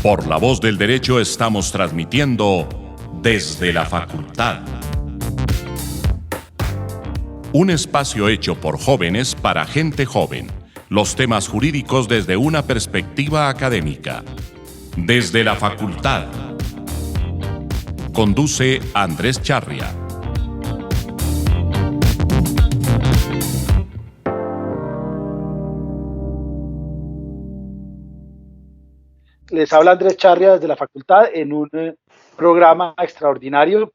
Por la voz del derecho estamos transmitiendo desde la facultad. Un espacio hecho por jóvenes para gente joven. Los temas jurídicos desde una perspectiva académica. Desde la facultad. Conduce Andrés Charria. Les habla Andrés Charria desde la facultad en un programa extraordinario.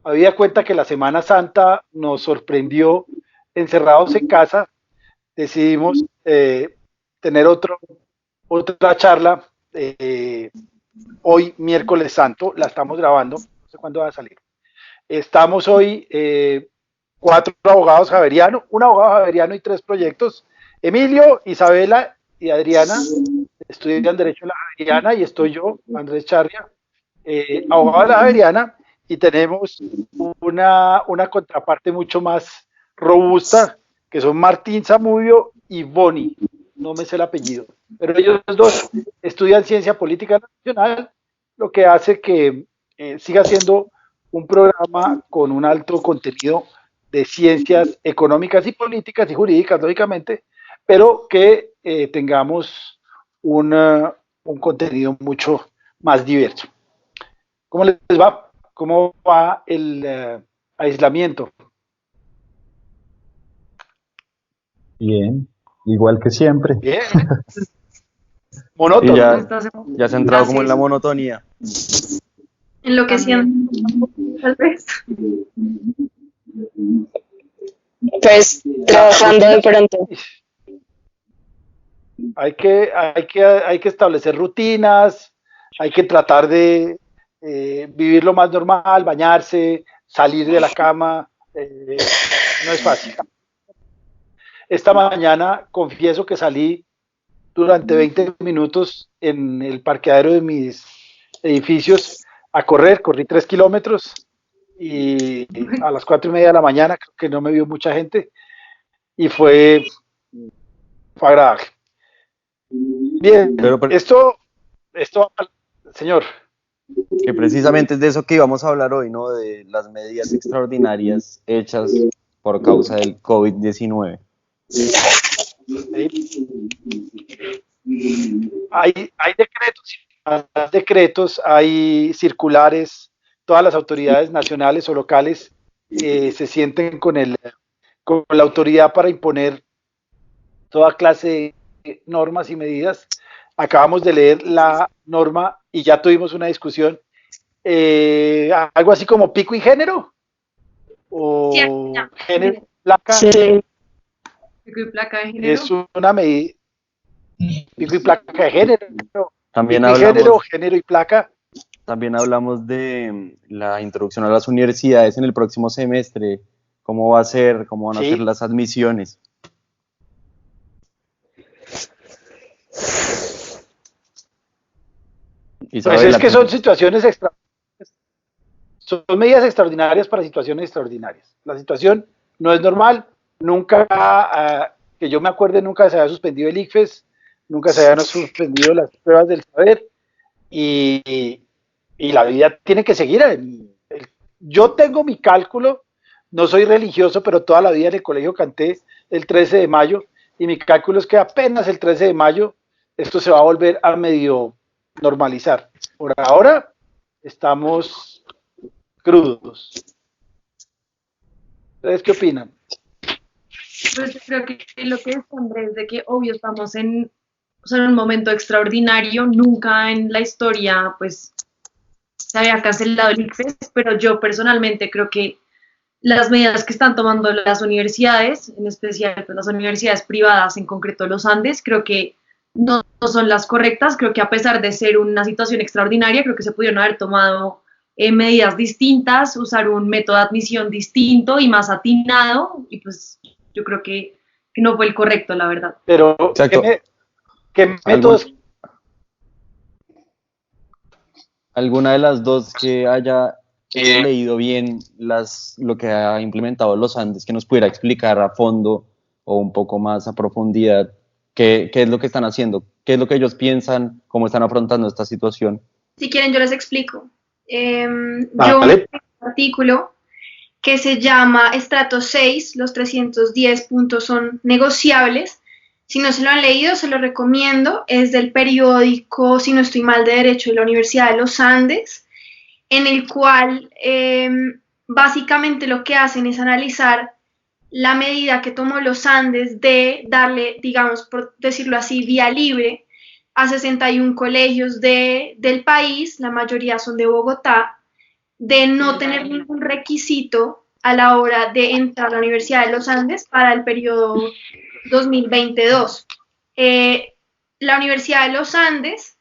Habida cuenta que la Semana Santa nos sorprendió encerrados en casa, decidimos tener otra charla hoy, miércoles santo. La estamos grabando, no sé cuándo va a salir. Estamos hoy 4 abogados javerianos, un abogado javeriano y 3 proyectos. Emilio, Isabela y Adriana estudian Derecho en la Javeriana, y estoy yo, Andrés Charria, abogado de la Javeriana, y tenemos una contraparte mucho más robusta, que son Martín Zamudio y Boni, no me sé el apellido, pero ellos dos estudian Ciencia Política Nacional, lo que hace que siga siendo un programa con un alto contenido de ciencias económicas y políticas y jurídicas, lógicamente, pero que tengamos un contenido mucho más diverso. ¿Cómo les va? ¿Cómo va el aislamiento? Bien, igual que siempre. Bien. Monótono. Y ya se ha entrado como en la monotonía. Enloqueciendo, tal vez. Pues trabajando de pronto. Hay que establecer rutinas, hay que tratar de vivir lo más normal, bañarse, salir de la cama, no es fácil. Esta mañana confieso que salí durante 20 minutos en el parqueadero de mis edificios a correr, corrí 3 kilómetros y a las 4:30 de la mañana, creo que no me vio mucha gente y fue agradable. Bien, Pero esto, señor. que precisamente es de eso que íbamos a hablar hoy, ¿no? De las medidas extraordinarias hechas por causa del COVID-19. Hay decretos, hay circulares, todas las autoridades nacionales o locales se sienten con la autoridad para imponer toda clase de normas y medidas. Acabamos de leer la norma y ya tuvimos una discusión, algo así como pico y género, o Sí, género, placa. Sí. Pico y placa de género. Es una medida, pico y placa de género, También pico y hablamos, género y placa. también hablamos de la introducción a las universidades en el próximo semestre, cómo va a ser, cómo van a ser las admisiones. Pues es que son situaciones son medidas extraordinarias para situaciones extraordinarias. La situación no es normal, nunca, que yo me acuerde, nunca se había suspendido el ICFES, nunca se habían suspendido las pruebas del saber, y la vida tiene que seguir. Yo tengo mi cálculo, no soy religioso, pero toda la vida en el colegio canté el 13 de mayo, y mi cálculo es que apenas el 13 de mayo esto se va a volver a medio normalizar. Por ahora estamos crudos. ¿Ustedes qué opinan? Pues yo creo que lo que es, Andrés, de que obvio estamos en un momento extraordinario, nunca en la historia pues se había cancelado el ICFES, pero yo personalmente creo que las medidas que están tomando las universidades, en especial pues, las universidades privadas, en concreto los Andes, creo que no son las correctas. Creo que a pesar de ser una situación extraordinaria, creo que se pudieron haber tomado medidas distintas, usar un método de admisión distinto y más atinado, y pues yo creo que no fue el correcto, la verdad. Pero, ¿qué métodos? ¿Alguna de las dos que haya leído bien lo que ha implementado los Andes, que nos pudiera explicar a fondo o un poco más a profundidad qué es lo que están haciendo, qué es lo que ellos piensan, cómo están afrontando esta situación. Si quieren, yo les explico. Yo Vale. tengo un artículo que se llama Estrato 6, los 310 puntos son negociables. Si no se lo han leído, se lo recomiendo. Es del periódico, si no estoy mal, de Derecho de la Universidad de los Andes, en el cual básicamente lo que hacen es analizar la medida que tomó los Andes de darle, digamos, por decirlo así, vía libre a 61 colegios del país, la mayoría son de Bogotá, de no tener ningún requisito a la hora de entrar a la Universidad de los Andes para el periodo 2022. La Universidad de los Andes,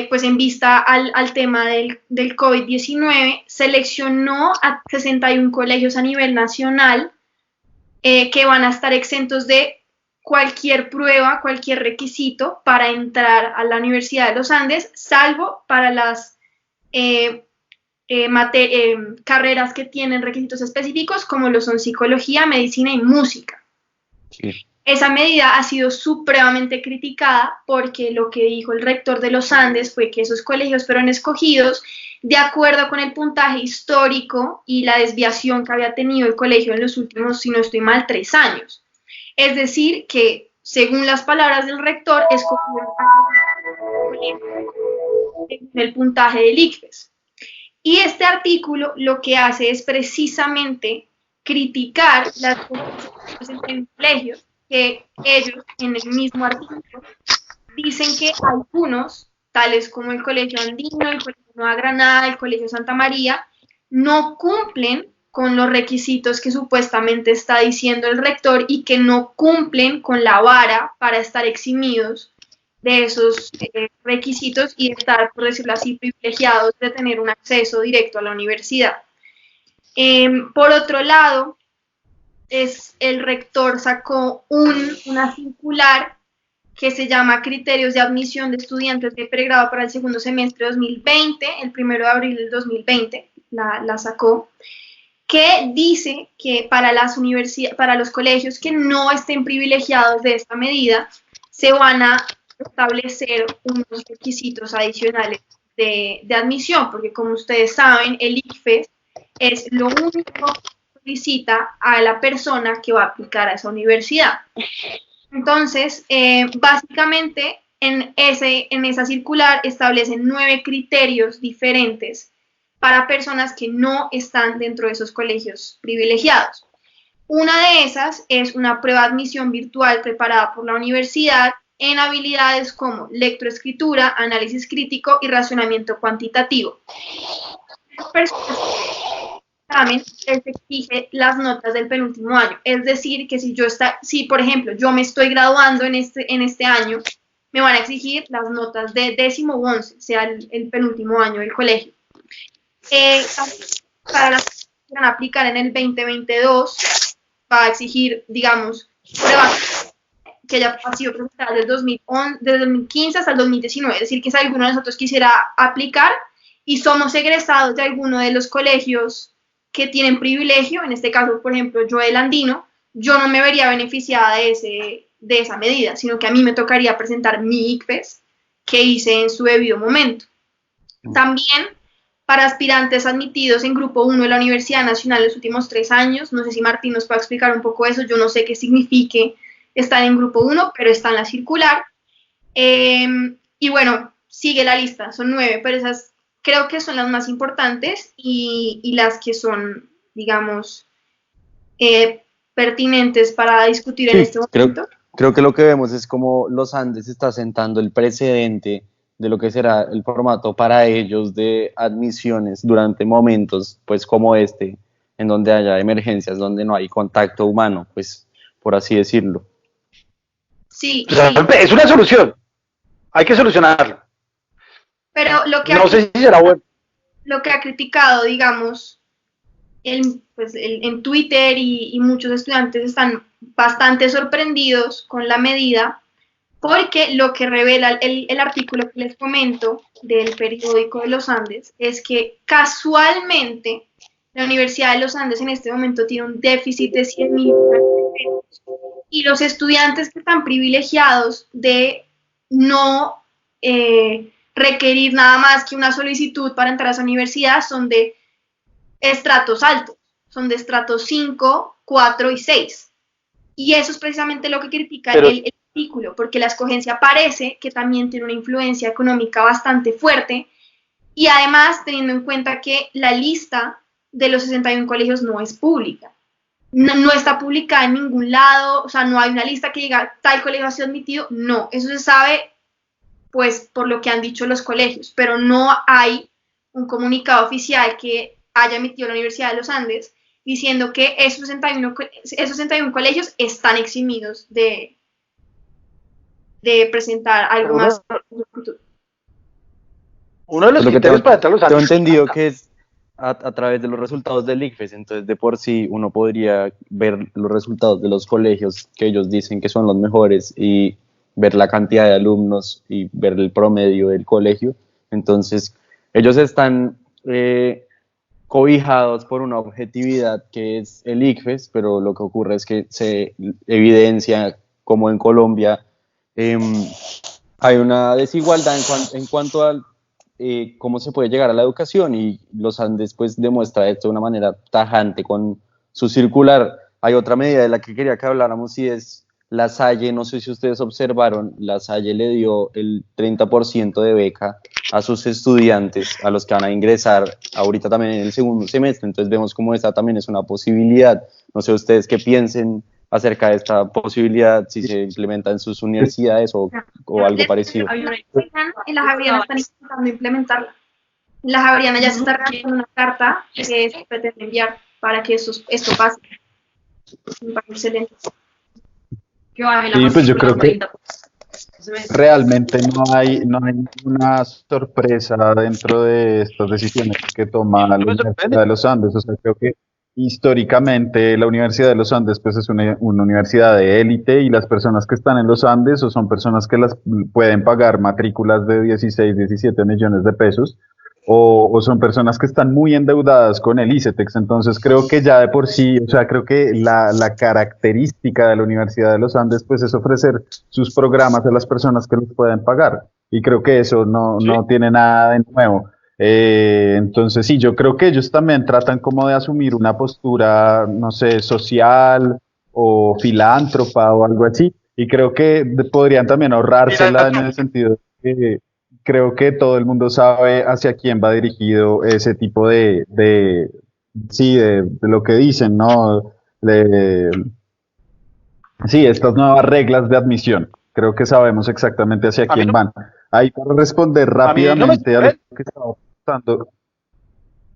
pues en vista al tema del COVID-19, seleccionó a 61 colegios a nivel nacional que van a estar exentos de cualquier prueba, cualquier requisito para entrar a la Universidad de los Andes, salvo para las carreras que tienen requisitos específicos, como lo son psicología, medicina y música. Sí. Esa medida ha sido supremamente criticada porque lo que dijo el rector de los Andes fue que esos colegios fueron escogidos de acuerdo con el puntaje histórico y la desviación que había tenido el colegio en los últimos, si no estoy mal, 3 años. Es decir, que según las palabras del rector, escogieron el puntaje del ICFES. Y este artículo lo que hace es precisamente criticar las condiciones en colegios, que ellos en el mismo artículo dicen que algunos, tales como el Colegio Andino, el Colegio Nueva Granada, el Colegio Santa María, no cumplen con los requisitos que supuestamente está diciendo el rector y que no cumplen con la vara para estar eximidos de esos requisitos y estar, por decirlo así, privilegiados de tener un acceso directo a la universidad. Por otro lado, el rector sacó una circular que se llama Criterios de Admisión de Estudiantes de Pregrado para el segundo semestre 2020, el 1 de abril del 2020, la sacó, que dice que para los colegios que no estén privilegiados de esta medida, se van a establecer unos requisitos adicionales de admisión, porque como ustedes saben, el ICFES es lo único que solicita a la persona que va a aplicar a esa universidad. Entonces, básicamente, en esa circular establecen 9 criterios diferentes para personas que no están dentro de esos colegios privilegiados. Una de esas es una prueba de admisión virtual preparada por la universidad en habilidades como lectoescritura, análisis crítico y razonamiento cuantitativo. Se exige las notas del penúltimo año, es decir, que si por ejemplo yo me estoy graduando en este año, me van a exigir las notas de 10º u 11, sea el penúltimo año del colegio. Para las que van a aplicar en el 2022, va a exigir, digamos, pruebas que ya ha sido presentada desde 2015 hasta el 2019, es decir, que si alguno de nosotros quisiera aplicar y somos egresados de alguno de los colegios que tienen privilegio, en este caso, por ejemplo, yo el Andino, yo no me vería beneficiada de esa medida, sino que a mí me tocaría presentar mi ICFES que hice en su debido momento. También para aspirantes admitidos en Grupo 1 de la Universidad Nacional los últimos 3 años, no sé si Martín nos puede explicar un poco eso, yo no sé qué signifique estar en Grupo 1, pero está en la circular. Y bueno, sigue la lista, son 9, pero esas creo que son las más importantes y las que son, digamos, pertinentes para discutir en este momento. Creo que lo que vemos es como los Andes está sentando el precedente de lo que será el formato para ellos de admisiones durante momentos, pues como este, en donde haya emergencias, donde no hay contacto humano, pues por así decirlo. Sí, o sea, sí. Es una solución, hay que solucionarlo. Pero lo que no sé si será bueno. Lo que ha criticado, digamos, en Twitter y muchos estudiantes están bastante sorprendidos con la medida, porque lo que revela el artículo que les comento del periódico de los Andes es que casualmente la Universidad de los Andes en este momento tiene un déficit de 100.000 millones de pesos y los estudiantes que están privilegiados de no requerir nada más que una solicitud para entrar a esa universidad son de estratos altos, son de estratos 5, 4 y 6. Y eso es precisamente lo que critica el artículo, porque la escogencia parece que también tiene una influencia económica bastante fuerte, y además teniendo en cuenta que la lista de los 61 colegios no es pública. No está publicada en ningún lado, o sea, no hay una lista que diga tal colegio ha sido admitido, no, eso se sabe pues por lo que han dicho los colegios, pero no hay un comunicado oficial que haya emitido la Universidad de los Andes diciendo que esos 61 colegios están eximidos de presentar algo más. Uno de los criterios para entrar a los Andes. Tengo entendido que es a través de los resultados del ICFES, entonces de por sí uno podría ver los resultados de los colegios que ellos dicen que son los mejores y ver la cantidad de alumnos y ver el promedio del colegio. Entonces ellos están cobijados por una objetividad que es el ICFES, pero lo que ocurre es que se evidencia como en Colombia hay una desigualdad en cuanto a cómo se puede llegar a la educación, y los Andes pues demuestra esto de una manera tajante con su circular. Hay otra medida de la que quería que habláramos y es La Salle. No sé si ustedes observaron, La Salle le dio el 30% de beca a sus estudiantes, a los que van a ingresar ahorita también en el segundo semestre. Entonces vemos cómo esta también es una posibilidad. No sé ustedes qué piensen acerca de esta posibilidad, si se implementa en sus universidades o algo parecido. En la Javeriana están intentando implementarla. En la Javeriana ya se está redactando una carta que se pretende enviar para que esto pase. Me parece excelente. Sí, pues yo creo que realmente no hay ninguna sorpresa dentro de estas decisiones que toma la Universidad de los Andes. O sea, creo que históricamente la Universidad de los Andes pues es una universidad de élite, y las personas que están en los Andes o son personas que las pueden pagar matrículas de 16, 17 millones de pesos, o son personas que están muy endeudadas con el ICETEX. Entonces creo que ya de por sí, o sea, creo que la característica de la Universidad de los Andes pues es ofrecer sus programas a las personas que los pueden pagar, y creo que eso no tiene nada de nuevo. Entonces sí, yo creo que ellos también tratan como de asumir una postura, no sé, social o filántropa o algo así, y creo que podrían también ahorrársela en el sentido de que creo que todo el mundo sabe hacia quién va dirigido ese tipo de lo que dicen, ¿no? Sí, estas nuevas reglas de admisión. Creo que sabemos exactamente hacia quién van. Ahí para responder rápidamente a lo que estaba preguntando.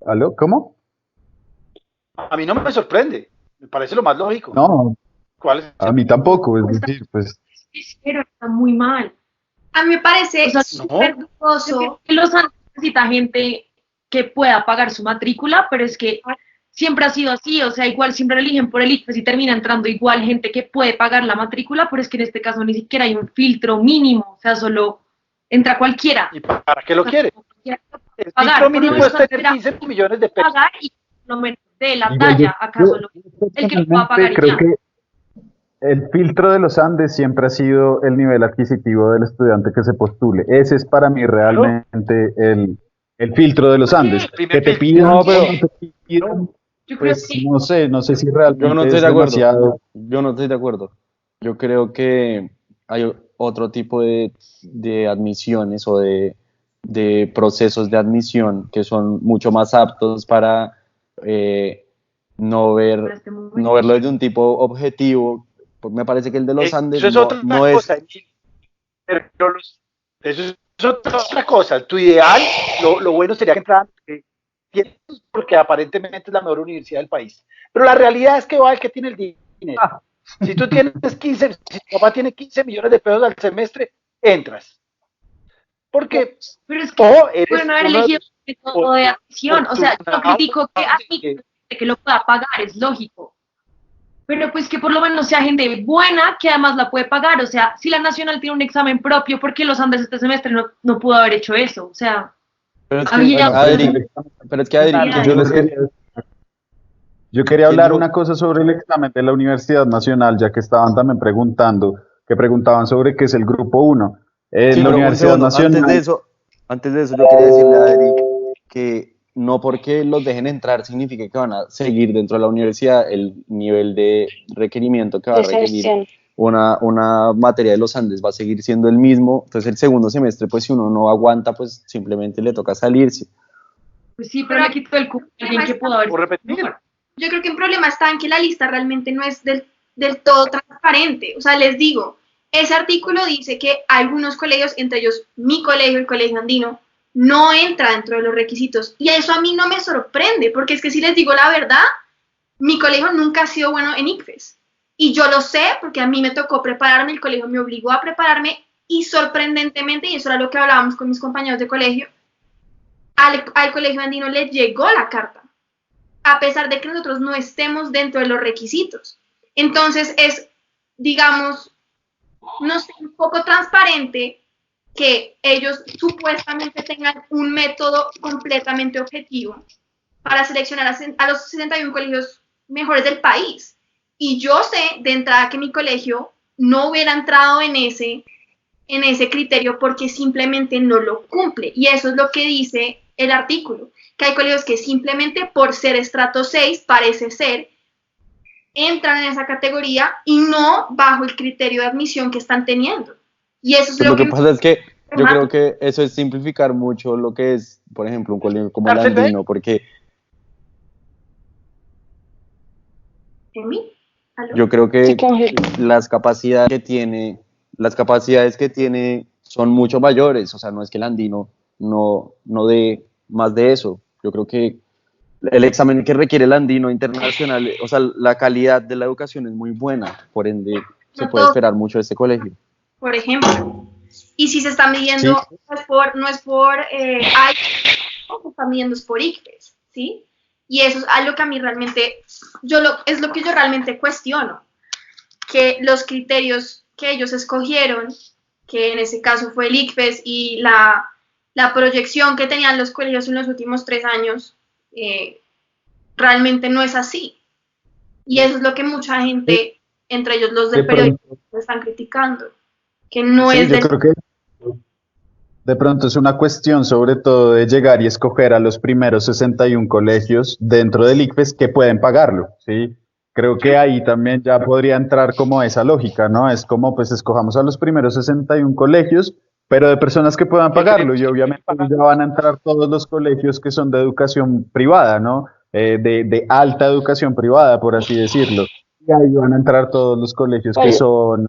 ¿Aló? ¿Cómo? A mí no me sorprende. Me parece lo más lógico. No, ¿Cuál es? a mí tampoco. Es decir, pues. Pero está muy mal. A mí me parece súper dudoso. Los Andes necesita gente que pueda pagar su matrícula, pero es que siempre ha sido así, o sea, igual siempre lo eligen por el ICFES y termina entrando igual gente que puede pagar la matrícula, pero es que en este caso ni siquiera hay un filtro mínimo, o sea, solo entra cualquiera. ¿Y para qué lo quiere? El pagar, filtro mínimo es tener 15 millones de pesos. Pagar y lo menos de la talla, ¿acaso el que lo pueda pagar? Creo que el filtro de los Andes siempre ha sido el nivel adquisitivo del estudiante que se postule. Ese es para mí realmente el filtro de los Andes. Que te pidan, no te pidan, pues no sé si realmente yo no estoy es de acuerdo. demasiado. Yo no estoy de acuerdo. Yo creo que hay otro tipo de admisiones o de procesos de admisión que son mucho más aptos para no verlo desde un tipo objetivo. Me parece que el de los Andes eso es otra cosa. Eso es otra cosa. Tu ideal, lo bueno sería que entraran porque aparentemente es la mejor universidad del país. Pero la realidad es que va el que tiene el dinero. Si tú tienes 15, si tu papá tiene 15 millones de pesos al semestre, entras. Porque pero es que pueden haber elegido el método de admisión. O sea, yo critico que lo pueda pagar, es lógico. Pero pues que por lo menos sea gente buena que además la puede pagar. O sea, si la Nacional tiene un examen propio, ¿por qué los Andes este semestre no pudo haber hecho eso? O sea, pero es que, Adri, yo quería hablar una cosa sobre el examen de la Universidad Nacional, ya que estaban también preguntaban sobre qué es el Grupo 1. En la Universidad Nacional. Antes de eso, yo quería decirle a Adri que no porque los dejen entrar significa que van a seguir dentro de la universidad el nivel de requerimiento que va a requerir una materia de los Andes va a seguir siendo el mismo. Entonces el segundo semestre, pues si uno no aguanta, pues simplemente le toca salirse. Pues sí, pero le quitó el cupo a alguien que pudo haber. Yo creo que el problema está en que la lista realmente no es del todo transparente. O sea, les digo, ese artículo dice que algunos colegios, entre ellos mi colegio, el Colegio Andino, no entra dentro de los requisitos. Y eso a mí no me sorprende, porque es que si les digo la verdad, mi colegio nunca ha sido bueno en ICFES. Y yo lo sé porque a mí me tocó prepararme, el colegio me obligó a prepararme y sorprendentemente, y eso era lo que hablábamos con mis compañeros de colegio, al Colegio Andino le llegó la carta, a pesar de que nosotros no estemos dentro de los requisitos. Entonces es, digamos, no sé, un poco transparente que ellos supuestamente tengan un método completamente objetivo para seleccionar a los 61 colegios mejores del país. Y yo sé de entrada que mi colegio no hubiera entrado en ese criterio porque simplemente no lo cumple. Y eso es lo que dice el artículo, que hay colegios que simplemente por ser estrato 6, parece ser, entran en esa categoría y no bajo el criterio de admisión que están teniendo. Y eso es lo que pasa es que yo creo que eso es simplificar mucho lo que es, por ejemplo, un colegio como el Andino, porque yo creo que las capacidades que tiene son mucho mayores. O sea, no es que el Andino no dé más de eso. Yo creo que el examen que requiere el Andino internacional, o sea, la calidad de la educación es muy buena, por ende se puede esperar mucho de este colegio. Por ejemplo, y si se está midiendo, sí, no es por se está midiendo es por ICFES, ¿sí? Y eso es algo que a mí realmente, es lo que yo realmente cuestiono, que los criterios que ellos escogieron, que en ese caso fue el ICFES y la proyección que tenían los colegios en los últimos 3 años, realmente no es así. Y eso es lo que mucha gente, entre ellos los del periódico, están criticando, que no es yo creo que de pronto es una cuestión sobre todo de llegar y escoger a los primeros 61 colegios dentro del ICFES que pueden pagarlo, ¿sí? Creo que ahí también ya podría entrar como esa lógica, ¿no? Es como, pues, escojamos a los primeros 61 colegios, pero de personas que puedan pagarlo, y obviamente ya van a entrar todos los colegios que son de educación privada, ¿no? De alta educación privada, por así decirlo. Y ahí van a entrar todos los colegios que son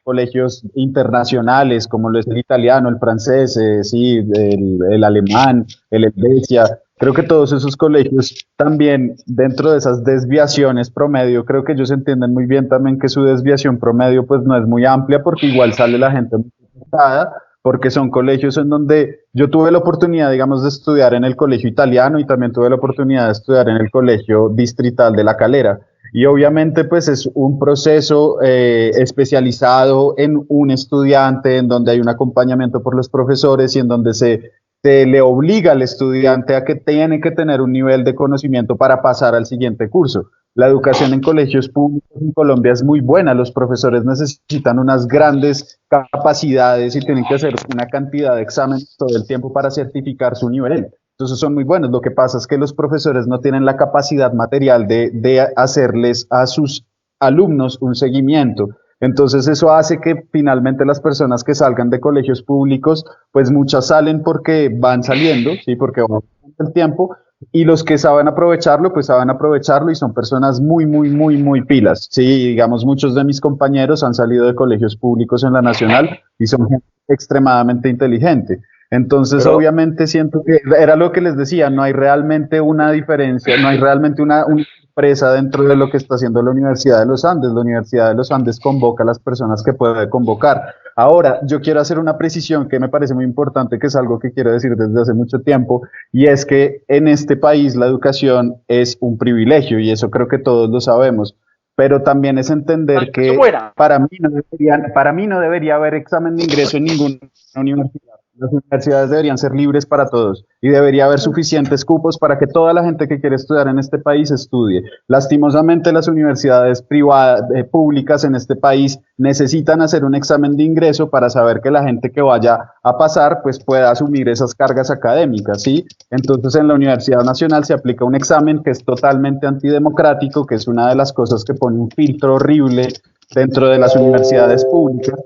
colegios internacionales, como lo es el italiano, el francés, sí, el alemán, el Helvecia. Creo que todos esos colegios también, dentro de esas desviaciones promedio, creo que ellos entienden muy bien también que su desviación promedio pues no es muy amplia, porque igual sale la gente muy afectada, porque son colegios en donde yo tuve la oportunidad, digamos, de estudiar en el colegio italiano y también tuve la oportunidad de estudiar en el colegio distrital de La Calera. Y obviamente pues es un proceso especializado en un estudiante, en donde hay un acompañamiento por los profesores y en donde se le obliga al estudiante a que tiene que tener un nivel de conocimiento para pasar al siguiente curso. La educación en colegios públicos en Colombia es muy buena, los profesores necesitan unas grandes capacidades y tienen que hacer una cantidad de exámenes todo el tiempo para certificar su nivel. Entonces son muy buenos. Lo que pasa es que los profesores no tienen la capacidad material de hacerles a sus alumnos un seguimiento. Entonces eso hace que finalmente las personas que salgan de colegios públicos, pues muchas salen porque van saliendo, ¿sí? Porque van el tiempo, y los que saben aprovecharlo, pues saben aprovecharlo y son personas muy, muy, muy, muy pilas. Sí, digamos, muchos de mis compañeros han salido de colegios públicos en la Nacional y son gente extremadamente inteligente. Entonces, obviamente siento que era lo que les decía, no hay realmente una diferencia, no hay realmente una empresa dentro de lo que está haciendo la Universidad de los Andes. La Universidad de los Andes convoca a las personas que puede convocar. Ahora, yo quiero hacer una precisión que me parece muy importante, que es algo que quiero decir desde hace mucho tiempo, y es que en este país la educación es un privilegio, y eso creo que todos lo sabemos, pero también es entender que para mí no debería haber examen de ingreso en ninguna universidad. Las universidades deberían ser libres para todos y debería haber suficientes cupos para que toda la gente que quiere estudiar en este país estudie. Lastimosamente, las universidades privadas, públicas en este país necesitan hacer un examen de ingreso para saber que la gente que vaya a pasar pues pueda asumir esas cargas académicas, ¿sí? Entonces, en la Universidad Nacional se aplica un examen que es totalmente antidemocrático, que es una de las cosas que pone un filtro horrible dentro de las universidades públicas.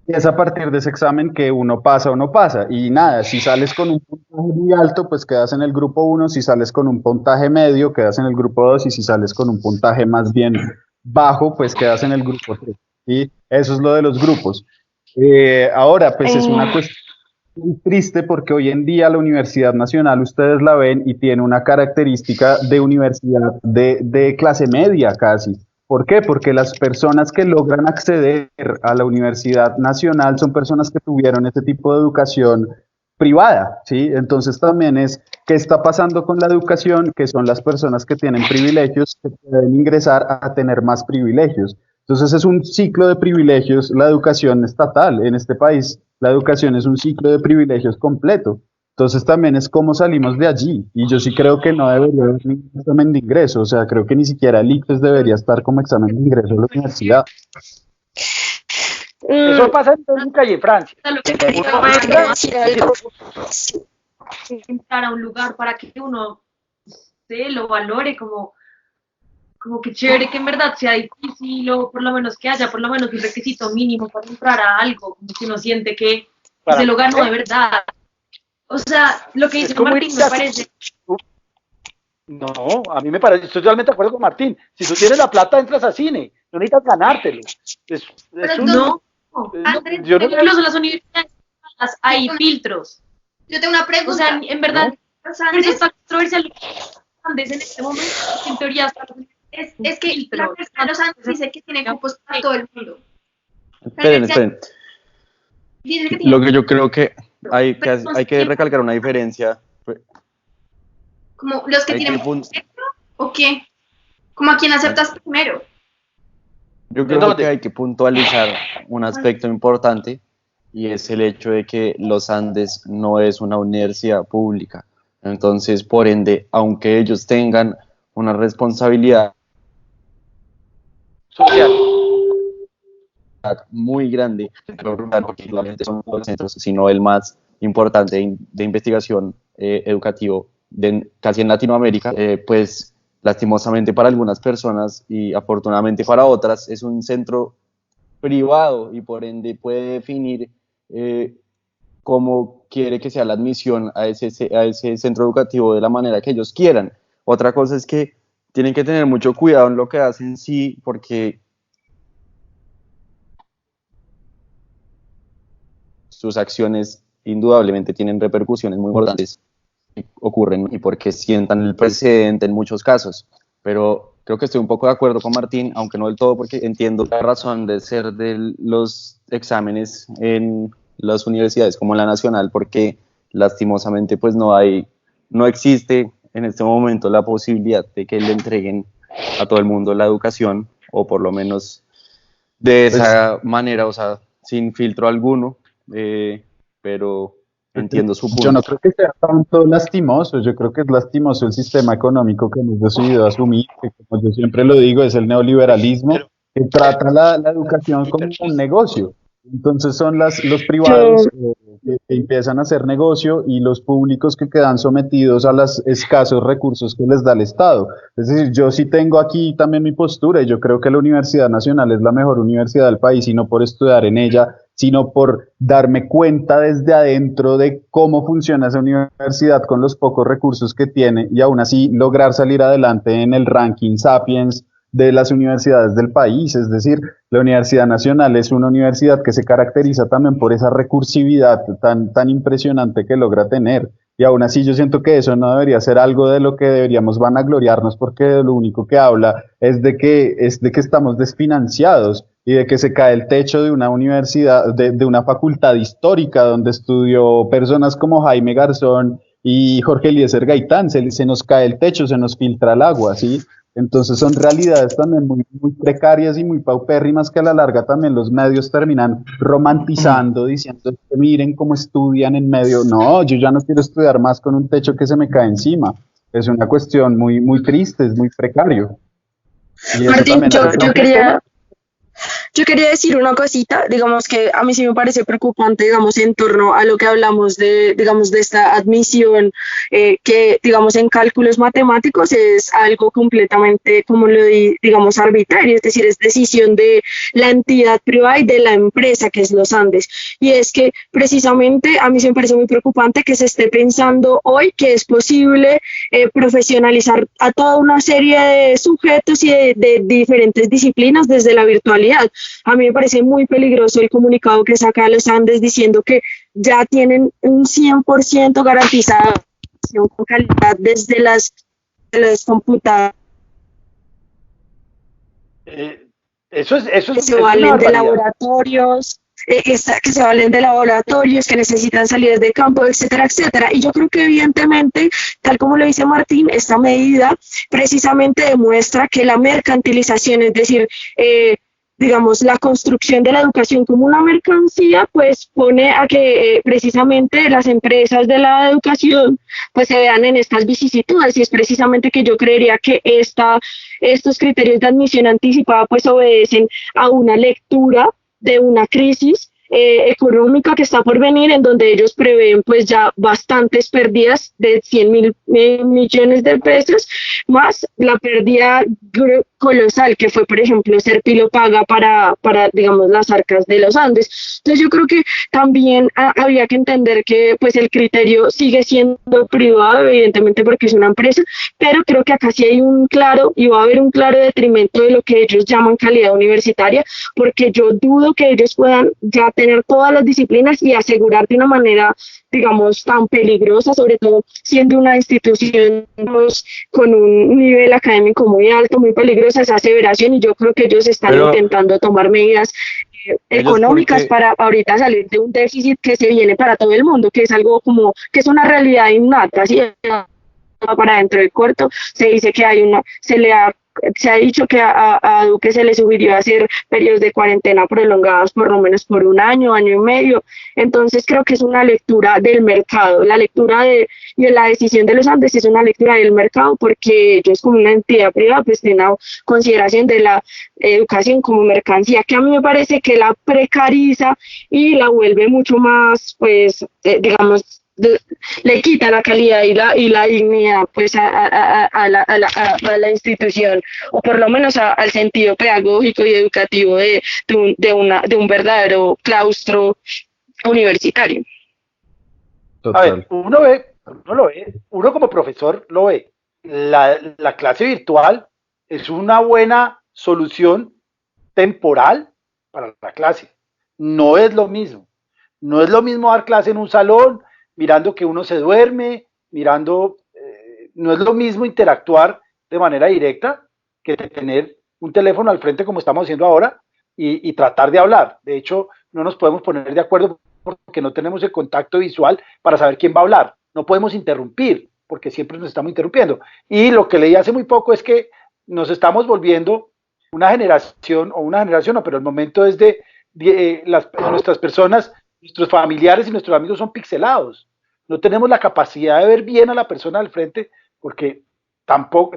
Y es a partir de ese examen que uno pasa o no pasa. Y nada, si sales con un puntaje muy alto, pues quedas en el grupo 1. Si sales con un puntaje medio, quedas en el grupo 2. Y si sales con un puntaje más bien bajo, pues quedas en el grupo 3. ¿Sí? Eso es lo de los grupos. Ahora, pues es una cuestión muy triste porque hoy en día la Universidad Nacional, ustedes la ven y tiene una característica de universidad de clase media casi. ¿Por qué? Porque las personas que logran acceder a la Universidad Nacional son personas que tuvieron este tipo de educación privada, ¿sí? Entonces también es, ¿qué está pasando con la educación? Que son las personas que tienen privilegios que pueden ingresar a tener más privilegios. Entonces es un ciclo de privilegios la educación estatal en este país. La educación es un ciclo de privilegios completo. Entonces también es cómo salimos de allí, y yo sí creo que no debería haber ningún examen de ingreso, o sea, creo que ni siquiera el ICFES debería estar como examen de ingreso a la universidad. Eso pasa en Bélgica y en Francia. Entrar a un lugar para que uno se lo valore como que chévere que en verdad sea difícil, o por lo menos que haya por lo menos un requisito mínimo para entrar a algo, como que uno siente que se lo ganó de verdad. O sea, lo que dice Martín me parece... No, a mí me parece, estoy totalmente de acuerdo con Martín. Si tú tienes la plata, entras a cine, no necesitas ganártelo. Incluso las universidades hay filtros. Yo tengo una pregunta. O sea, en verdad, eso está controversial en este momento, en teoría es que la Universidad de los Andes dice que tiene cupos para todo el mundo. Esperen. Lo que yo creo que hay que recalcar una diferencia. ¿Como los que tienen o qué? ¿Como a quién aceptas primero? Yo creo que hay que puntualizar un aspecto importante, y es el hecho de que los Andes no es una universidad pública. Entonces, por ende, aunque ellos tengan una responsabilidad social muy grande, porque realmente son los centros, sino el más importante de investigación educativo casi en Latinoamérica, pues lastimosamente para algunas personas y afortunadamente para otras es un centro privado, y por ende puede definir cómo quiere que sea la admisión a ese centro educativo de la manera que ellos quieran. Otra cosa es que tienen que tener mucho cuidado en lo que hacen, sí, porque sus acciones indudablemente tienen repercusiones muy importantes que ocurren, y porque sientan el precedente en muchos casos. Pero creo que estoy un poco de acuerdo con Martín, aunque no del todo, porque entiendo la razón de ser de los exámenes en las universidades como la Nacional, porque lastimosamente pues no existe en este momento la posibilidad de que le entreguen a todo el mundo la educación, o por lo menos de esa manera, o sea, sin filtro alguno, pero entiendo su punto. Yo no creo que sea tanto lastimoso, yo creo que es lastimoso el sistema económico que hemos decidido asumir, que como yo siempre lo digo, es el neoliberalismo, que trata la educación como un negocio. Entonces son los privados que empiezan a hacer negocio, y los públicos que quedan sometidos a los escasos recursos que les da el Estado. Es decir, yo sí tengo aquí también mi postura, y yo creo que la Universidad Nacional es la mejor universidad del país, y no por estudiar en ella, sino por darme cuenta desde adentro de cómo funciona esa universidad con los pocos recursos que tiene, y aún así lograr salir adelante en el ranking Sapiens de las universidades del país. Es decir, la Universidad Nacional es una universidad que se caracteriza también por esa recursividad tan impresionante que logra tener, y aún así yo siento que eso no debería ser algo de lo que deberíamos vanagloriarnos, porque lo único que habla es de que estamos desfinanciados, y de que se cae el techo de una universidad, de una facultad histórica donde estudió personas como Jaime Garzón y Jorge Eliezer Gaitán. Se nos cae el techo, se nos filtra el agua, ¿sí? Entonces son realidades también muy, muy precarias y muy paupérrimas que a la larga también los medios terminan romantizando, diciendo que miren cómo estudian en medio. No, yo ya no quiero estudiar más con un techo que se me cae encima. Es una cuestión muy, muy triste, es muy precario. Y eso Martín, también yo quería decir una cosita, digamos que a mí sí me parece preocupante, digamos, en torno a lo que hablamos de, digamos, de esta admisión, que, digamos, en cálculos matemáticos es algo completamente, como lo digamos, arbitrario, es decir, es decisión de la entidad privada y de la empresa que es los Andes. Y es que precisamente a mí sí me parece muy preocupante que se esté pensando hoy que es posible profesionalizar a toda una serie de sujetos y de diferentes disciplinas desde la virtualidad. A mí me parece muy peligroso el comunicado que saca los Andes diciendo que ya tienen un 100% garantizado con calidad desde las computadoras. Eso que se valen de laboratorios, que se valen de laboratorios, que necesitan salidas de campo, etcétera, etcétera. Y yo creo que evidentemente, tal como lo dice Martín, esta medida precisamente demuestra que la mercantilización, es decir, digamos, la construcción de la educación como una mercancía, pues pone a que precisamente las empresas de la educación pues se vean en estas vicisitudes, y es precisamente que yo creería que estos criterios de admisión anticipada pues obedecen a una lectura de una crisis económica que está por venir, en donde ellos prevén pues ya bastantes pérdidas de 100.000 millones de pesos, más la pérdida colosal que fue, por ejemplo, ser Pilopaga para, digamos, las arcas de los Andes. Entonces yo creo que también había que entender que pues el criterio sigue siendo privado, evidentemente porque es una empresa, pero creo que acá sí hay un claro, y va a haber un claro detrimento de lo que ellos llaman calidad universitaria, porque yo dudo que ellos puedan ya tener todas las disciplinas y asegurar de una manera, digamos, tan peligrosa, sobre todo siendo una institución con un nivel académico muy alto, muy peligrosa esa aseveración, y yo creo que ellos están intentando tomar medidas económicas para ahorita salir de un déficit que se viene para todo el mundo, que es algo como, que es una realidad innata, ¿sí? Para dentro del corto, se dice que se ha dicho que a Duque se le sugirió hacer periodos de cuarentena prolongados por lo menos por un año, año y medio. Entonces creo que es una lectura del mercado. La lectura de la decisión de los Andes es una lectura del mercado, porque ellos, como una entidad privada, pues tienen consideración de la educación como mercancía, que a mí me parece que la precariza y la vuelve mucho más, pues, digamos, le quita la calidad y la dignidad pues a la institución, o por lo menos al sentido pedagógico y educativo de un verdadero claustro universitario. Total. A ver, uno como profesor lo ve. La clase virtual es una buena solución temporal para la clase. No es lo mismo. No es lo mismo dar clase en un salón, mirando que uno se duerme, no es lo mismo interactuar de manera directa que tener un teléfono al frente como estamos haciendo ahora y tratar de hablar. De hecho, no nos podemos poner de acuerdo porque no tenemos el contacto visual para saber quién va a hablar. No podemos interrumpir porque siempre nos estamos interrumpiendo. Y lo que leí hace muy poco es que nos estamos volviendo una generación, pero el momento es de nuestras personas, nuestros familiares y nuestros amigos son pixelados. No tenemos la capacidad de ver bien a la persona del frente, porque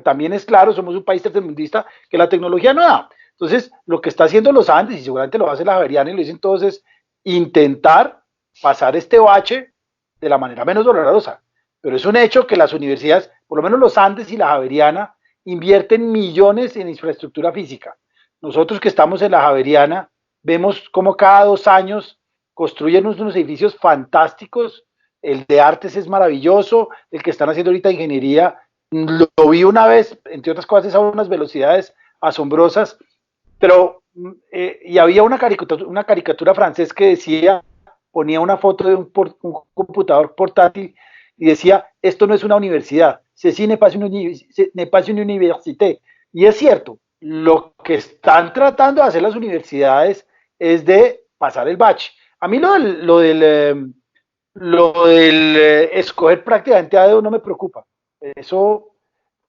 también es claro, somos un país tercermundista que la tecnología no da. Entonces, lo que está haciendo los Andes, y seguramente lo hace la Javeriana y lo dicen todos, es intentar pasar este bache de la manera menos dolorosa. Pero es un hecho que las universidades, por lo menos los Andes y la Javeriana, invierten millones en infraestructura física. Nosotros que estamos en la Javeriana, vemos cómo cada 2 años construyen unos edificios fantásticos. El de artes es maravilloso, el que están haciendo ahorita de ingeniería, lo vi una vez, entre otras cosas, a unas velocidades asombrosas, pero y había una caricatura francés que decía, ponía una foto de un computador portátil y decía, esto no es una universidad, ceci n'est pas une université. Y es cierto, lo que están tratando de hacer las universidades es de pasar el bache. A mí lo del escoger prácticamente a dedo no me preocupa. Eso,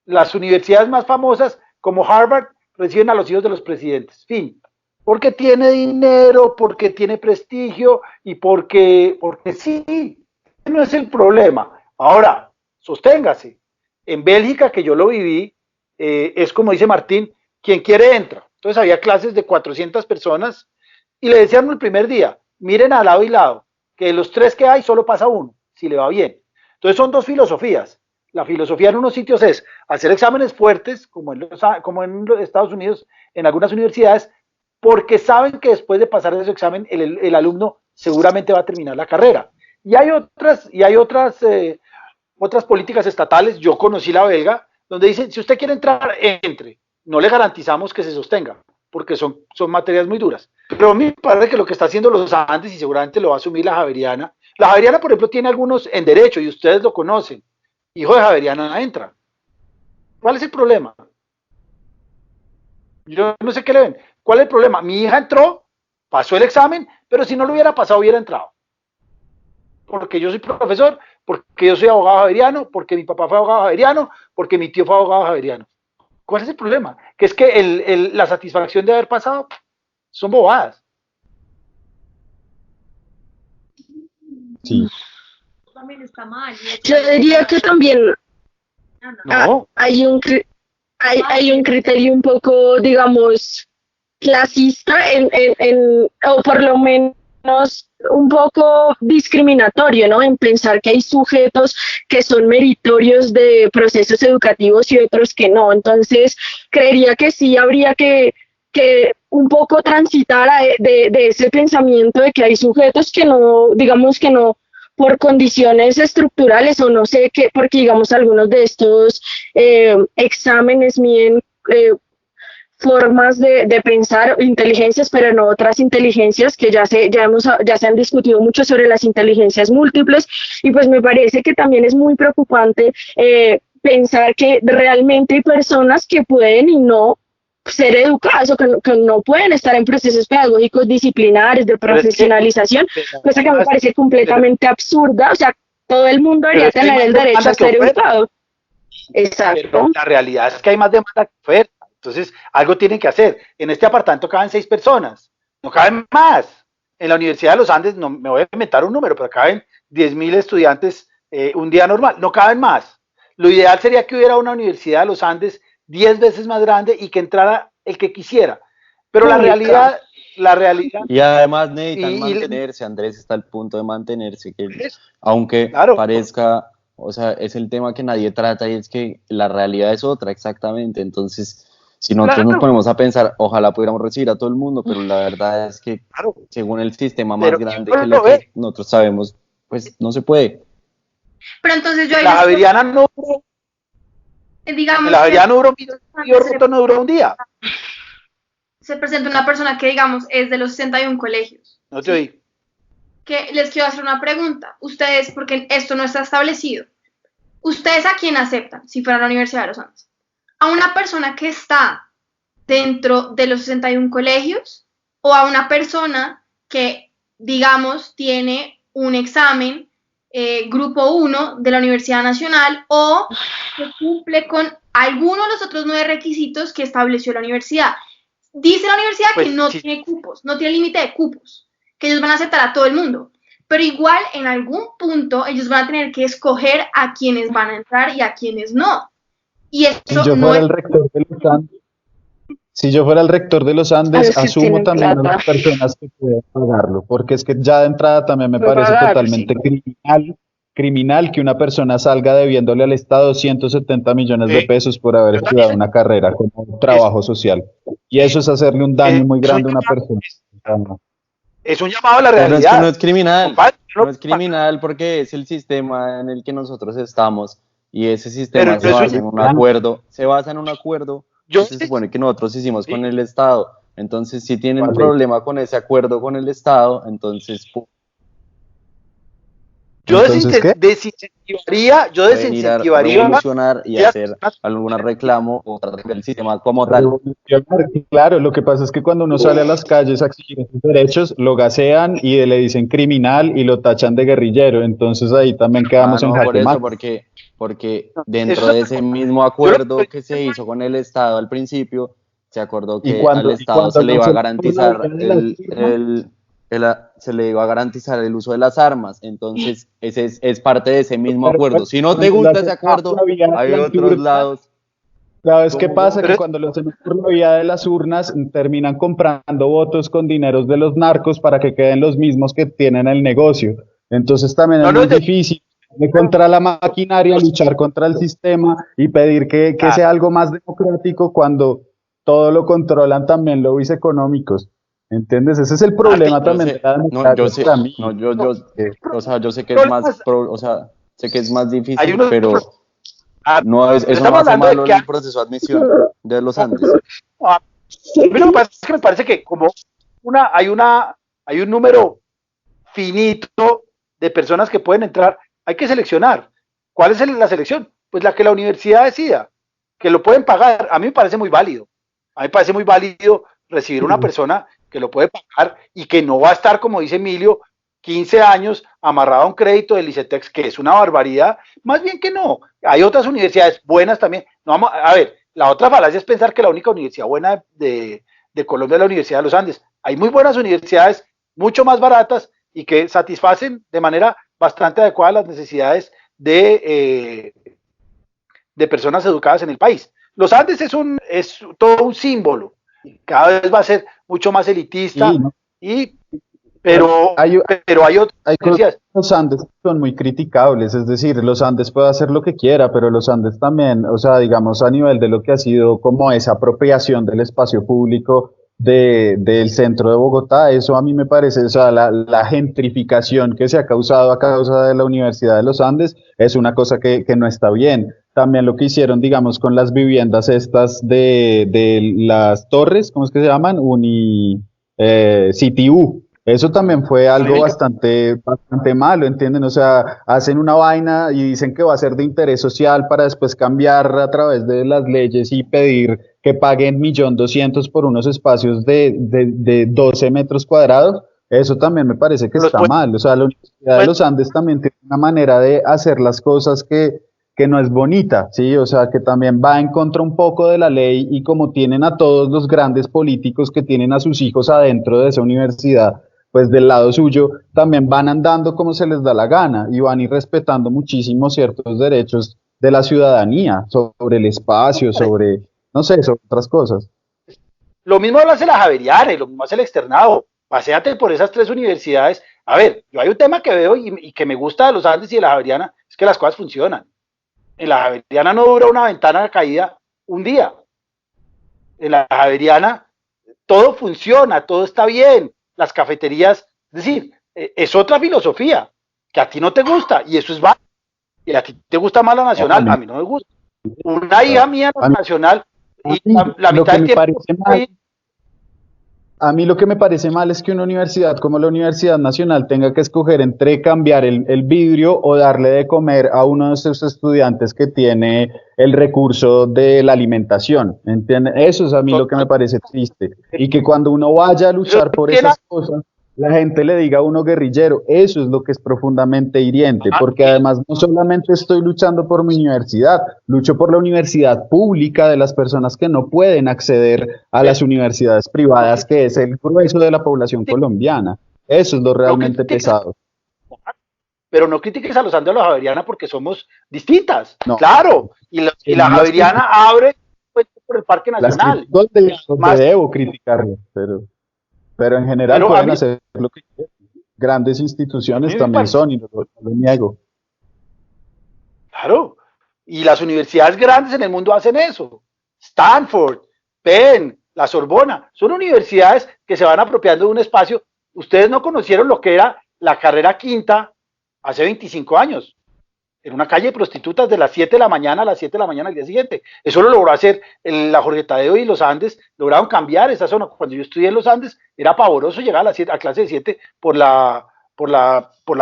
las universidades más famosas como Harvard reciben a los hijos de los presidentes. Fin. Porque tiene dinero, porque tiene prestigio y porque sí, no es el problema. Ahora, sosténgase. En Bélgica, que yo lo viví, es como dice Martín, quien quiere entra. Entonces había clases de 400 personas y le decían el primer día, miren a lado y lado, que de los 3 que hay solo pasa uno, si le va bien. Entonces son 2 filosofías. La filosofía en unos sitios es hacer exámenes fuertes, como en los Estados Unidos, en algunas universidades, porque saben que después de pasar ese examen el alumno seguramente va a terminar la carrera. Y hay otras políticas estatales, yo conocí la belga, donde dicen, si usted quiere entrar, entre. No le garantizamos que se sostenga, porque son materias muy duras. Pero a mí me parece que lo que está haciendo los Andes, y seguramente lo va a asumir la Javeriana, por ejemplo, tiene algunos en derecho, y ustedes lo conocen. Hijo de Javeriana entra. ¿Cuál es el problema? Yo no sé qué le ven. ¿Cuál es el problema? Mi hija entró, pasó el examen, pero si no lo hubiera pasado, hubiera entrado. Porque yo soy profesor, porque yo soy abogado javeriano, porque mi papá fue abogado javeriano, porque mi tío fue abogado javeriano. ¿Cuál es el problema? Que es que la satisfacción de haber pasado son bobadas. Sí. También está mal. Yo diría que también hay un criterio un poco, digamos, clasista o por lo menos un poco discriminatorio, ¿no? En pensar que hay sujetos que son meritorios de procesos educativos y otros que no. Entonces, creería que sí habría que un poco transitar de ese pensamiento de que hay sujetos que no, digamos que no, por condiciones estructurales o no sé qué, porque digamos algunos de estos exámenes miden formas de pensar, inteligencias, pero no otras inteligencias que ya se han discutido mucho sobre las inteligencias múltiples, y pues me parece que también es muy preocupante pensar que realmente hay personas que pueden y no ser educadas o que no pueden estar en procesos pedagógicos disciplinares de profesionalización, cosa que me parece completamente absurda. O sea, todo el mundo debería tener el derecho a ser educado. Exacto. Pero la realidad es que hay más demanda que oferta. Entonces, algo tienen que hacer. En este apartamento caben 6 personas, no caben más. En la Universidad de los Andes, no me voy a inventar un número, pero caben 10.000 estudiantes un día normal, no caben más. Lo ideal sería que hubiera una Universidad de los Andes 10 veces más grande y que entrara el que quisiera. Pero la realidad... Y además necesitan mantenerse, Andrés está al punto de mantenerse, que aunque parezca, o sea, es el tema que nadie trata y es que la realidad es otra, exactamente. Entonces, si nosotros nos ponemos a pensar, ojalá pudiéramos recibir a todo el mundo, pero la verdad es que según el sistema más grande que lo que nosotros sabemos, pues no se puede. Pero entonces yo... La Javeriana no duró. Digamos, la Javeriana no duró un día. Se presenta una persona que, digamos, es de los 61 colegios. No te oí. Que les quiero hacer una pregunta. Ustedes, porque esto no está establecido, ¿ustedes a quién aceptan si fuera a la Universidad de los Andes? ¿A una persona que está dentro de los 61 colegios o a una persona que, digamos, tiene un examen grupo 1 de la Universidad Nacional o que cumple con alguno de los otros 9 requisitos que estableció la universidad? Dice la universidad que no tiene cupos, no tiene límite de cupos, que ellos van a aceptar a todo el mundo, pero igual en algún punto ellos van a tener que escoger a quienes van a entrar y a quienes no. Y eso si yo fuera el rector de los Andes, asumo también a las personas que pueden pagarlo, porque es que ya de entrada también me parece totalmente criminal que una persona salga debiéndole al Estado 170 millones de pesos por haber estudiado una carrera como trabajo social. Y eso es hacerle un daño muy grande a una persona. Es un llamado a la realidad. Pero es que no es criminal, no es criminal porque es el sistema en el que nosotros estamos y ese sistema se basa en un acuerdo, que se supone que nosotros hicimos con el Estado. Entonces, si tienen un problema con ese acuerdo con el Estado, entonces... Yo desincentivaría y hacer algún reclamo o tratar el sistema como tal. Claro, lo que pasa es que cuando uno sale a las calles a exigir sus derechos, lo gasean y le dicen criminal y lo tachan de guerrillero, entonces ahí también quedamos en jaque mate. porque dentro de ese mismo acuerdo que se hizo con el Estado al principio, se acordó que al Estado se le iba a garantizar se le iba a garantizar el uso de las armas. Entonces, ese es parte de ese mismo acuerdo. Si no te gusta ese acuerdo, hay otros lados. ¿Sabes qué pasa? Que cuando lo hacen por la vía de las urnas, terminan comprando votos con dineros de los narcos para que queden los mismos que tienen el negocio. Entonces también es muy difícil contra la maquinaria, luchar contra el sistema y pedir que sea algo más democrático cuando todo lo controlan también lobbies económicos. ¿Entiendes? Ese es el problema también. Yo sé que es más, sé que es más difícil, pero no eso no hace malo el proceso de admisión de los Andes. Lo que me parece que como hay un número finito de personas que pueden entrar, hay que seleccionar. ¿Cuál es la selección? Pues la que la universidad decida, que lo pueden pagar. A mí me parece muy válido. A mí me parece muy válido recibir una persona que lo puede pagar y que no va a estar, como dice Emilio, 15 años amarrado a un crédito del ICETEX, que es una barbaridad. Más bien que no. Hay otras universidades buenas también. No vamos, a ver, la otra falacia es pensar que la única universidad buena de Colombia es la Universidad de los Andes. Hay muy buenas universidades, mucho más baratas y que satisfacen de manera bastante adecuada las necesidades de personas educadas en el país. Los Andes es todo un símbolo. Cada vez va a ser mucho más elitista, sí, ¿no? Pero hay otras cosas. Los Andes son muy criticables, es decir, los Andes puede hacer lo que quiera, pero los Andes también, o sea, digamos a nivel de lo que ha sido como esa apropiación del espacio público del centro de Bogotá, eso a mí me parece, o sea, la gentrificación que se ha causado a causa de la Universidad de los Andes es una cosa que no está bien. También lo que hicieron, digamos, con las viviendas estas de las torres, ¿cómo es que se llaman? CTU. Eso también fue algo bastante malo, ¿entienden? O sea, hacen una vaina y dicen que va a ser de interés social para después cambiar a través de las leyes y pedir que paguen 1.200.000 por unos espacios de 12 metros cuadrados. Eso también me parece que está mal. O sea, la Universidad de los Andes también tiene una manera de hacer las cosas que no es bonita, ¿sí? O sea, que también va en contra un poco de la ley y como tienen a todos los grandes políticos que tienen a sus hijos adentro de esa universidad, pues del lado suyo, también van andando como se les da la gana y van a ir respetando muchísimo ciertos derechos de la ciudadanía, sobre el espacio, sobre, no sé, sobre otras cosas. Lo mismo lo hace la Javeriana y lo mismo hace el Externado. Paséate por esas tres universidades. A ver, yo hay un tema que veo y que me gusta de los Andes y de la Javeriana, es que las cosas funcionan. En la Javeriana no dura una ventana de caída un día. En la Javeriana todo funciona, todo está bien. Las cafeterías, es decir, es otra filosofía que a ti no te gusta y eso es válido. Y a ti te gusta más la nacional, a mí no me gusta. Una hija mía nacional y la mitad del tiempo. A mí lo que me parece mal es que una universidad como la Universidad Nacional tenga que escoger entre cambiar el vidrio o darle de comer a uno de sus estudiantes que tiene el recurso de la alimentación, ¿entienden? Eso es a mí lo que me parece triste. Y que cuando uno vaya a luchar por esas cosas, la gente le diga a uno guerrillero, eso es lo que es profundamente hiriente, porque además no solamente estoy luchando por mi universidad, lucho por la universidad pública de las personas que no pueden acceder a las universidades privadas, que es el grueso de la población colombiana. Eso es lo realmente pesado. Pero no critiques a los Andes o a la Javeriana porque somos distintas, no. Claro, y la Javeriana abre pues, por el Parque Nacional. Debo criticarlo, pero en general pueden hacer lo que quieran. Grandes instituciones también son y no lo niego. Claro, y las universidades grandes en el mundo hacen eso. Stanford, Penn, la Sorbona, son universidades que se van apropiando de un espacio. Ustedes no conocieron lo que era la carrera quinta hace 25 años. En una calle de prostitutas de las 7 de la mañana a las 7 de la mañana al día siguiente. Eso lo logró hacer la Jorge Tadeo y los Andes, lograron cambiar esa zona. Cuando yo estudié en los Andes, era pavoroso llegar a clase de 7 por la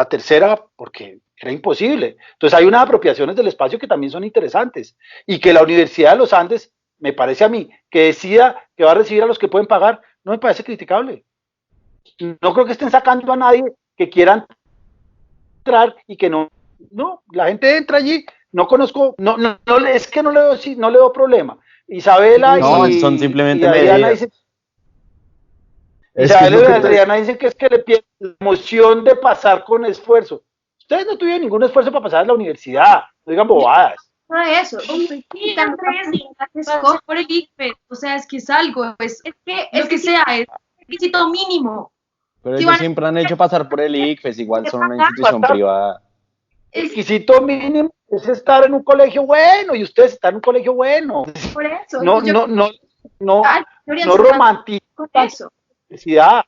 tercera, porque era imposible. Entonces hay unas apropiaciones del espacio que también son interesantes. Y que la Universidad de los Andes, me parece a mí, que decida que va a recibir a los que pueden pagar, no me parece criticable. No creo que estén sacando a nadie que quieran entrar y que no, la gente entra allí no conozco, es que no le veo problema. Isabela son simplemente Adriana dicen, Adriana dicen que es que le pierden la emoción de pasar con esfuerzo. Ustedes no tuvieron ningún esfuerzo para pasar a la universidad, no digan bobadas. Eso. Por el ICFES, o sea, es que es algo, es que lo que sea, es requisito mínimo. Pero ellos siempre han hecho pasar por el ICFES, igual son una institución privada. El requisito mínimo es estar en un colegio bueno, y ustedes están en un colegio bueno. Por eso. No romantizo la universidad.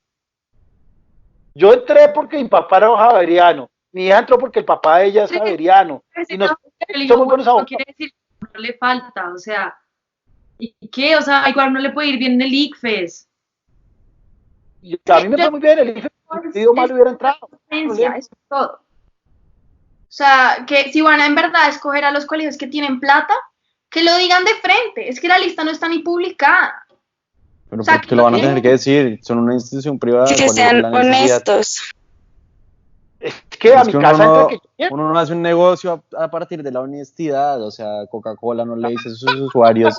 Yo entré porque mi papá era javeriano, mi hija entró porque el papá de ella es javeriano. Y no quiere decir que no le falta, o sea, ¿y qué? O sea, igual no le puede ir bien en el ICFES. Y a mí me fue muy bien, el ICFES, mal hubiera entrado. Eso es todo. O sea, que si van a en verdad escoger a los colegios que tienen plata, que lo digan de frente. Es que la lista no está ni publicada. Pero o sea, porque lo van a tener que decir, son una institución privada. Que sean honestos. Es que a mi casa uno no hace un negocio a partir de la honestidad. O sea, Coca-Cola no le dice a sus usuarios.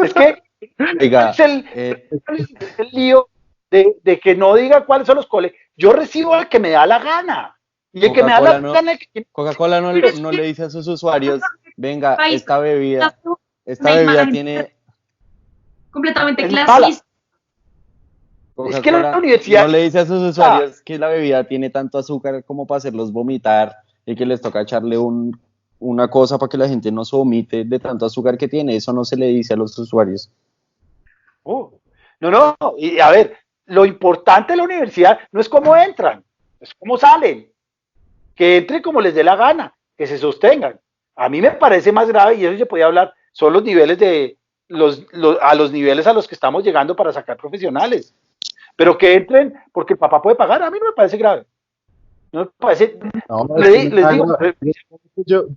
Es que oiga, es el lío de que no diga cuáles son los colegios. Yo recibo al que me da la gana. Y el que me da la gana. Coca-Cola no le dice a sus usuarios, venga, esta bebida tiene. Completamente clasista. Es que la universidad. No le dice a sus usuarios que la bebida tiene tanto azúcar como para hacerlos vomitar y que les toca echarle una cosa para que la gente no se vomite de tanto azúcar que tiene. Eso no se le dice a los usuarios. No. Y a ver, lo importante de la universidad no es cómo entran, es cómo salen. Que entren como les dé la gana, que se sostengan. A mí me parece más grave, y eso se podía hablar, son los niveles a los niveles a los que estamos llegando para sacar profesionales. Pero que entren porque el papá puede pagar, a mí no me parece grave. No me parece.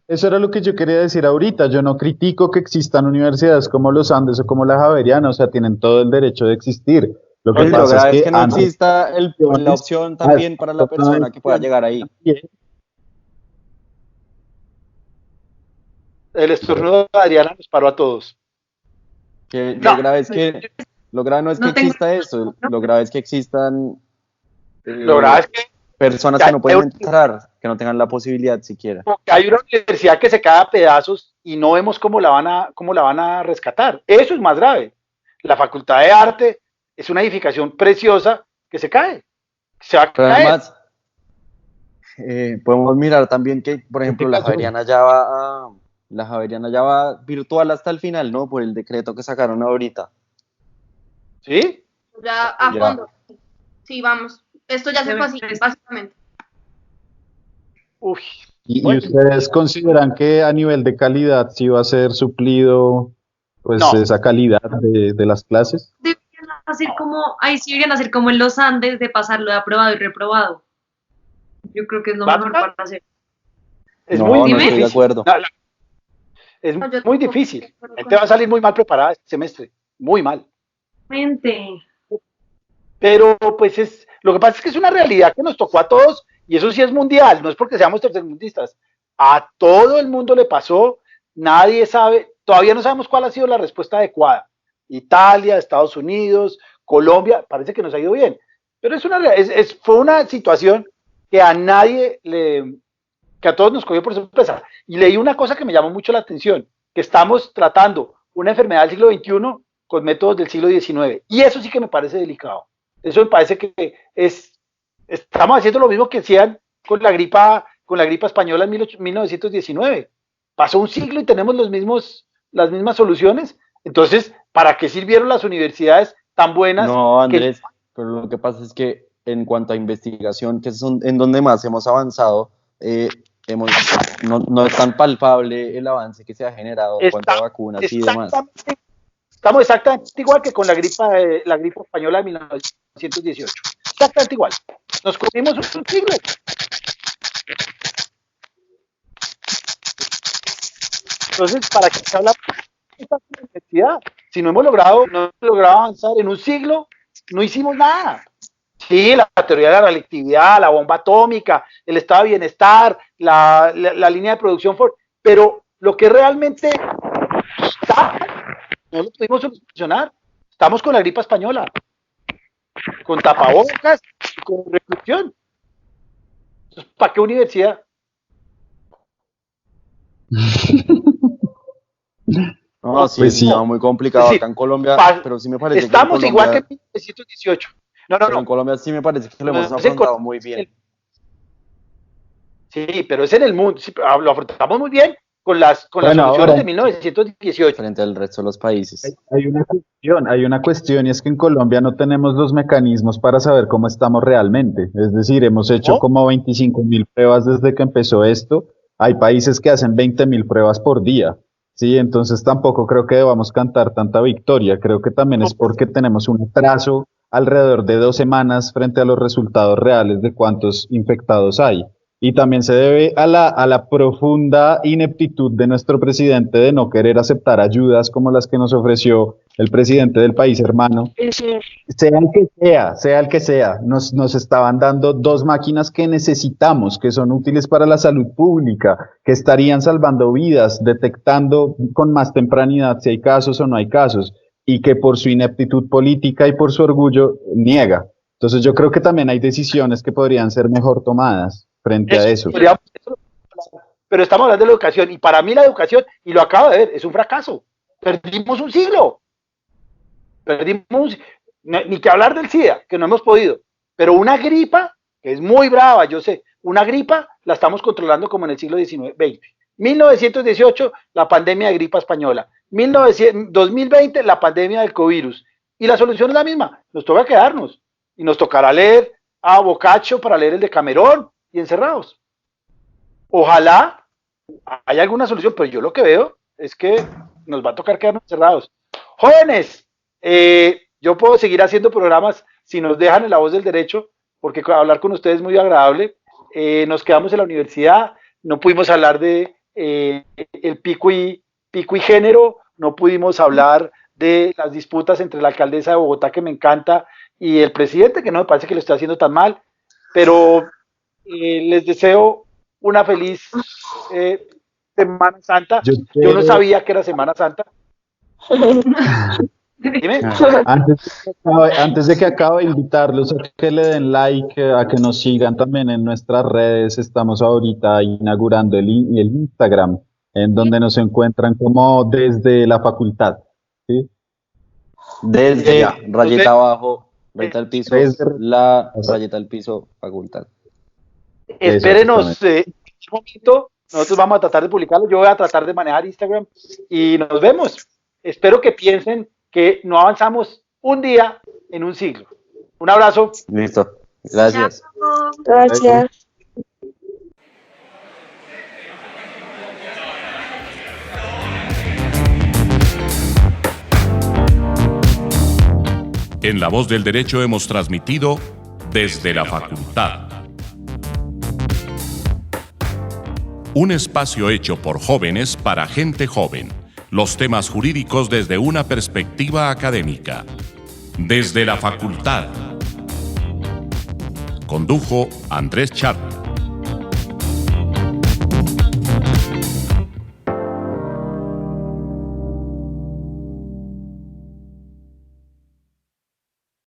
Eso era lo que yo quería decir ahorita. Yo no critico que existan universidades como los Andes o como la Javeriana, o sea, tienen todo el derecho de existir. Lo que pasa es que no exista la opción también para la persona que pueda llegar ahí. El estornudo de Adriana nos paró a todos. Lo grave no es que exista eso, lo grave es que existan personas que no pueden entrar, que no tengan la posibilidad siquiera. Porque hay una universidad que se cae a pedazos y no vemos cómo la van a rescatar. Eso es más grave. La Facultad de Arte es una edificación preciosa que se cae. Se va a caer. Además, podemos mirar también que, por ejemplo, la Javeriana ya va virtual hasta el final, ¿no? Por el decreto que sacaron ahorita. ¿Sí? Ya a fondo. Sí, vamos. Esto ya se fue así, básicamente. ¿Y ustedes consideran que a nivel de calidad sí va a ser suplido esa calidad de las clases? Deberían hacer como en los Andes, de pasarlo de aprobado y reprobado. Yo creo que es lo mejor para hacer. No estoy de acuerdo. Es muy difícil. Te va a salir muy mal preparada este semestre. Muy mal. Pero pues lo que pasa es que es una realidad que nos tocó a todos, y eso sí es mundial, no es porque seamos tercermundistas. A todo el mundo le pasó, nadie sabe, todavía no sabemos cuál ha sido la respuesta adecuada. Italia, Estados Unidos, Colombia, parece que nos ha ido bien. Pero fue una situación que que a todos nos cogió por sorpresa. Y leí una cosa que me llamó mucho la atención, que estamos tratando una enfermedad del siglo XXI con métodos del siglo XIX. Y eso sí que me parece delicado. Eso me parece que estamos haciendo lo mismo que hacían con la gripa española en 1919. Pasó un siglo y tenemos las mismas soluciones. Entonces, ¿para qué sirvieron las universidades tan buenas? No, Andrés, pero lo que pasa es que en cuanto a investigación, que es en donde más hemos avanzado, no es tan palpable el avance que se ha generado en cuanto a vacunas y demás. Estamos exactamente igual que con la gripa española de 1918. Exactamente igual. Nos comimos un siglo. Entonces, ¿para qué se habla de esta universidad? Si no hemos logrado avanzar en un siglo, no hicimos nada. Sí, la teoría de la relatividad, la bomba atómica, el estado de bienestar, la línea de producción, pero lo que realmente está, no lo pudimos solucionar. Estamos con la gripa española, con tapabocas y con reclusión. ¿Para qué universidad? No, sí, pues sí, no, muy complicado acá en Colombia, pero sí me parece estamos que igual que en 1918. No. En Colombia sí me parece que lo hemos afrontado muy bien. Sí, pero es en el mundo, sí, lo afrontamos muy bien con las soluciones de 1918. Frente al resto de los países. Hay una cuestión y es que en Colombia no tenemos los mecanismos para saber cómo estamos realmente. Es decir, hemos hecho como 25.000 pruebas desde que empezó esto. Hay países que hacen 20.000 pruebas por día. Sí, entonces tampoco creo que debamos cantar tanta victoria. Creo que también es porque tenemos un atraso alrededor de 2 semanas frente a los resultados reales de cuántos infectados hay. Y también se debe a la profunda ineptitud de nuestro presidente de no querer aceptar ayudas como las que nos ofreció el presidente del país hermano. Sea el que sea, nos estaban dando 2 máquinas que necesitamos, que son útiles para la salud pública, que estarían salvando vidas, detectando con más tempranidad si hay casos o no hay casos, y que por su ineptitud política y por su orgullo niega. Entonces yo creo que también hay decisiones que podrían ser mejor tomadas frente a eso. Pero estamos hablando de la educación, y para mí la educación, y lo acabo de ver, es un fracaso. Perdimos un siglo. Ni que hablar del SIDA, que no hemos podido. Pero una gripa, que es muy brava, yo sé, una gripa la estamos controlando como en el siglo XIX, XX. 1918, la pandemia de gripa española. 2020, la pandemia del covirus. Y la solución es la misma, nos toca quedarnos. Y nos tocará leer a Boccaccio para leer el de Camerón y encerrados. Ojalá haya alguna solución, pero yo lo que veo es que nos va a tocar quedarnos encerrados. Jóvenes, yo puedo seguir haciendo programas si nos dejan en La Voz del Derecho, porque hablar con ustedes es muy agradable. Nos quedamos en la universidad, no pudimos hablar de el pico y género, no pudimos hablar de las disputas entre la alcaldesa de Bogotá, que me encanta, y el presidente, que no me parece que lo esté haciendo tan mal, pero les deseo una feliz Semana Santa. Yo no sabía que era Semana Santa. Dime. Antes de que acabe, invitarlos a que le den like, a que nos sigan también en nuestras redes. Estamos ahorita inaugurando el Instagram, en donde nos encuentran como Desde la Facultad. ¿Sí? Desde rayita abajo, rayita al piso, la rayita al piso, facultad. Espérenos un momento, nosotros vamos a tratar de publicarlo, yo voy a tratar de manejar Instagram y nos vemos. Espero que piensen que no avanzamos un día en un siglo. Un abrazo. Listo, gracias. Gracias. En La Voz del Derecho hemos transmitido Desde la Facultad. Un espacio hecho por jóvenes para gente joven. Los temas jurídicos desde una perspectiva académica. Desde la Facultad. Condujo Andrés Charp.